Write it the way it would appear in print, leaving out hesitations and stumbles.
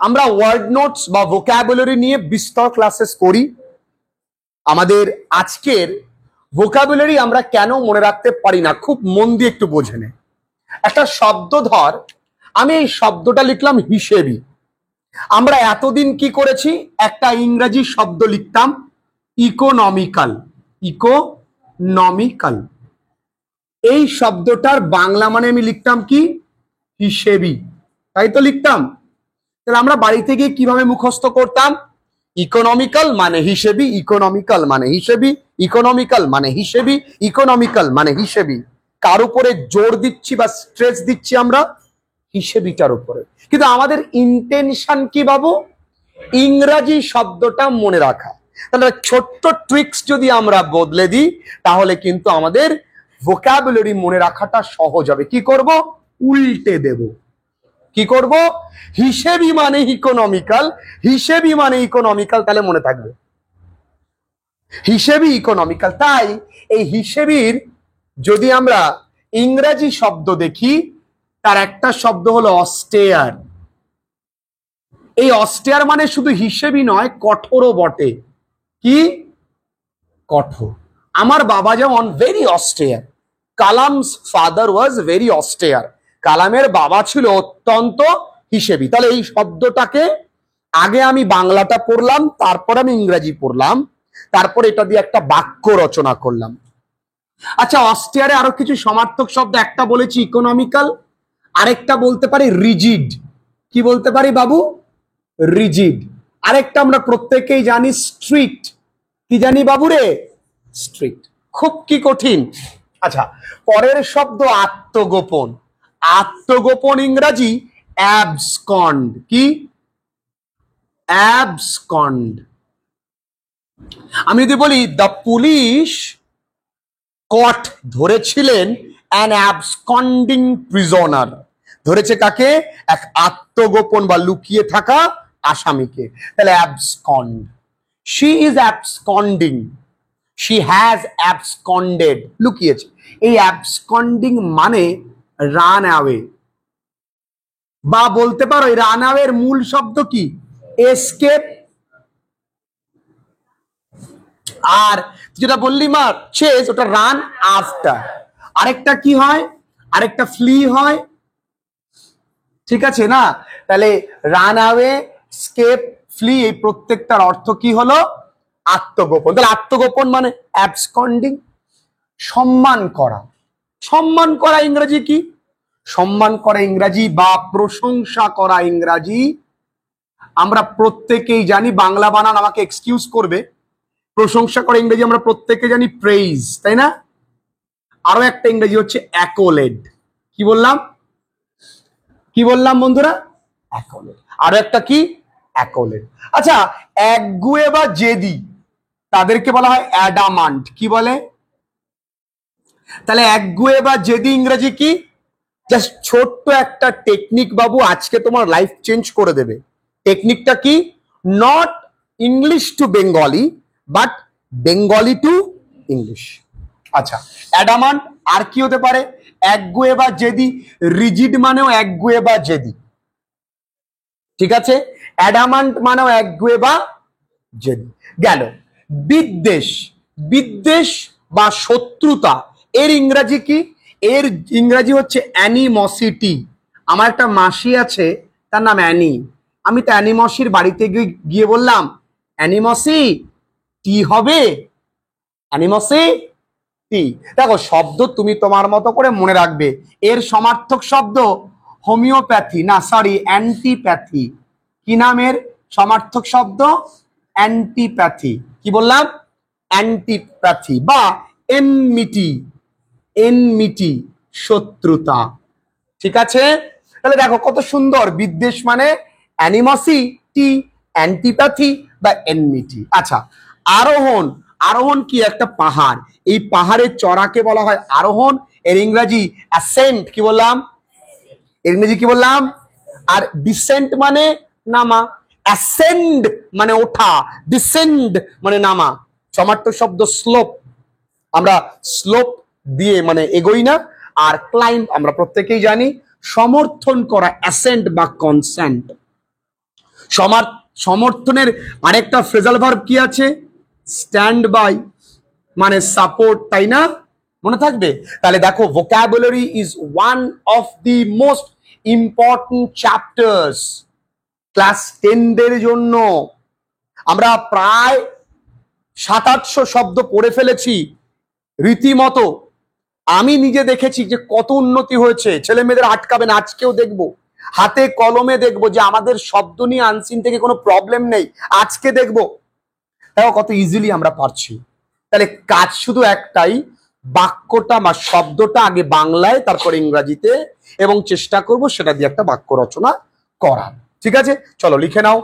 আমরা word notes বা vocabulary নিয়ে বিস্তর ক্লাসেস করি। আমাদের আজকের ভোকাবুলারি আমরা কেন মনে রাখতে পারি না, খুব মন দিয়ে একটু বোঝে নে। একটা শব্দ ধর, আমি এই শব্দটা লিখলাম হিসেবি। আমরা এতদিন কি করেছি, একটা ইংরেজি শব্দ লিখতাম ইকোনমিক্যাল। ইকোনমিক্যাল এই শব্দটার বাংলা মানে আমি লিখতাম কি, হিসেবি, তাই তো লিখতাম। তাহলে আমরা বাড়িতে গিয়ে কিভাবে মুখস্থ করতাম, ইকোনমিক্যাল মানে হিসেবি, ইকোনমিক্যাল মানে হিসেবি, ইকোনমিক্যাল মানে হিসেবি, ইকোনমিক্যাল মানে হিসেবি। কার উপরে জোর দিচ্ছি বা স্ট্রেস দিচ্ছি আমরা, হিসেবিটার উপরে। কিন্তু আমাদের ইন্টেনশন কি বাবু, ইংরাজি শব্দটা মনে রাখা। তাহলে ছোট্ট ট্রিক্স যদি আমরা বদলে দিই তাহলে কিন্তু আমাদের ভোকাবুলারি মনে রাখাটা সহজ হবে। কি করব, উল্টে দেব। কি করব, হিসেবি মানে ইকোনমিক্যাল, হিসেবি মানে ইকোনমিক্যাল, তাহলে মনে থাকবে হিসেবি ইকোনমিক্যাল। তাই এই হিসেবির যদি আমরা ইংরেজি শব্দ দেখি, তার একটা শব্দ হলো অস্টেয়ার। এই অস্টেয়ার মানে শুধু হিসেবি নয়, কঠোরও বটে। কি কঠোর। আমার বাবা যেমন very austere, Kalam's father was very austere. কালামের বাবা ছিল অত্যন্ত হিসেবি। তাহলে এই শব্দটাকে আগে আমি বাংলাটা পড়লাম, তারপর আমি ইংরেজি পড়লাম, তারপর এটা দিয়ে একটা বাক্য রচনা করলাম। আচ্ছা, অস্টেয়ারে আরো কিছু সমার্থক শব্দ, একটা বলেছি ইকোনমিক্যাল, আরেকটা বলতে পারি রিজিড। কি বলতে পারি বাবু, রিজিড। আরেকটা আমরা প্রত্যেকেই জানি স্ট্রিক্ট। কি জানি বাবু রে, স্ট্রিক্ট। খুব কি কঠিন। আচ্ছা, পরের শব্দ আত্মগোপন। আত্মগোপন ইংরাজি অ্যাবসকন্ড। কি অ্যাবসকন্ড। আমি যদি বলি দ্য পুলিশ কট, ধরেছিলেন অ্যান অ্যাবসকন্ডিং প্রিজনার। ধরেছে কাকে, এক আত্মগোপন বা লুকিয়ে থাকা আসামিকে। তাহলে abscond, she is absconding, she has absconded, লুকিয়েছে। এই অ্যাবসকন্ডিং মানে রান অ্যাওয়ে, বা বলতে পারো এই রান অ্যাওয়ের মূল শব্দ কি, এসকেপ। আর যেটা বললি মা চেজ, ওটা রান আফটার। আরেকটা কি হয়, আরেকটা ফ্লি হয়, ঠিক আছে না। তাহলে রান অ্যাওয়ে, স্কেপ, ফ্লি, এই প্রত্যেকটার অর্থ কি হলো, আত্মগোপন। তাহলে আত্মগোপন মানে অ্যাবসকন্ডিং। সম্মান করা, সম্মান করা ইংরেজি কি, সম্মান করা ইংরাজি বা প্রশংসা করা ইংরাজি আমরা প্রত্যেকেই জানি। বাংলা বানান আমাকে এক্সকিউজ করবে, প্রশংসা করা ইংরেজি আমরা প্রত্যেকে জানি প্রেইজ, তাই না। আরো একটা ইংরেজি হচ্ছে অ্যাকোলেড। কি বললাম, কি বললাম বন্ধুরা, অ্যাকোলেড। আরো একটা কি, অ্যাকোলেড। আচ্ছা, একগুয়ে বা জেদি তাদেরকে বলা হয় অ্যাডামান্ট। কি বলে, তাহলে একগুয়ে বা জেদি ইংরেজি কি, জাস্ট ছোট্ট একটা টেকনিক বাবু, আজকে তোমার লাইফ চেঞ্জ করে দেবে। টেকনিকটা কি, not English to Bengali but Bengali to English. আচ্ছা, অ্যাডামান্ট আর কি হতে পারে, একগুয়ে বা জেদি। রিজিড মানেও একগুয়ে বা জেদি, ঠিক আছে। অ্যাডামান্ট মানেও একগুয়ে বা জেদি গেল। বিদ্বেষ, বিদ্বেষ বা শত্রুতা, এর ইংরাজি কি, এর ইংরাজি হচ্ছে অ্যানিমসিটি। আমার একটা মাসি আছে, তার নাম অ্যানি। আমি তো অ্যানিমসির বাড়িতে গিয়ে বললাম অ্যানিমসি টি হবে, অ্যানিমসি টি। দেখো, শব্দ তুমি তোমার মতো করে মনে রাখবে। এর সমার্থক শব্দ হোমিওপ্যাথি, না সরি অ্যান্টিপ্যাথি। কি নামের সমার্থক শব্দ, অ্যান্টিপ্যাথি। কি বললাম, অ্যান্টিপ্যাথি বা এনমিটি। এনমিটি শত্রুতা, ঠিক আছে। তাহলে দেখো কত সুন্দর, বিদ্বেষ মানে অ্যানিমসিটি, অ্যান্টিপ্যাথি বা এনমিটি। আচ্ছা, আরোহণ, আরোহণ কি, একটা পাহাড়, এই পাহাড়ের চড়াকে বলা হয় আরোহণ। এর ইংরাজি অ্যাসেন্ট। কি বললাম, ইংরেজি কি বললাম। আর ডিসেন্ট মানে নামা, অ্যাসেন্ড মানে ওঠা, ডিসেন্ড মানে নামা। সমার্থক শব্দ স্লোপ, আমরা স্লোপ দিয়ে মানে এগোই না। আর ক্লাইম্ব আমরা প্রত্যেকেই জানি সমর্থন করা, অ্যাসেন্ট বা কনসেন্ট। সমর্থনের আরেকটা ফ্রেজাল ভার্ব কি আছে? স্ট্যান্ড বাই, মানে সাপোর্ট, তাই না? মনে থাকবে? তাহলে দেখো, vocabulary is one of the most important chapters class 10 দের জন্য। আমরা প্রায় 700-800 শব্দ পড়ে ফেলেছি রীতিমতো। আমি নিজে দেখেছি যে কত উন্নতি হয়েছে। ছেলে মেয়েদের আটকাবেন, আজকেও দেখবো, হাতে কলমে দেখবো যে আমাদের শব্দ নিয়ে আনসিন থেকে কোনো প্রবলেম নেই। আজকে দেখবো দেখো কত ইজিলি আমরা পারছি। তাহলে কাজ শুধু একটাই, বাক্যটা বা শব্দটা আগে বাংলায় তারপর ইংরাজিতে, এবং চেষ্টা করব সেটা দিয়ে একটা বাক্য রচনা করার। ঠিক আছে, চলো লিখে নাও।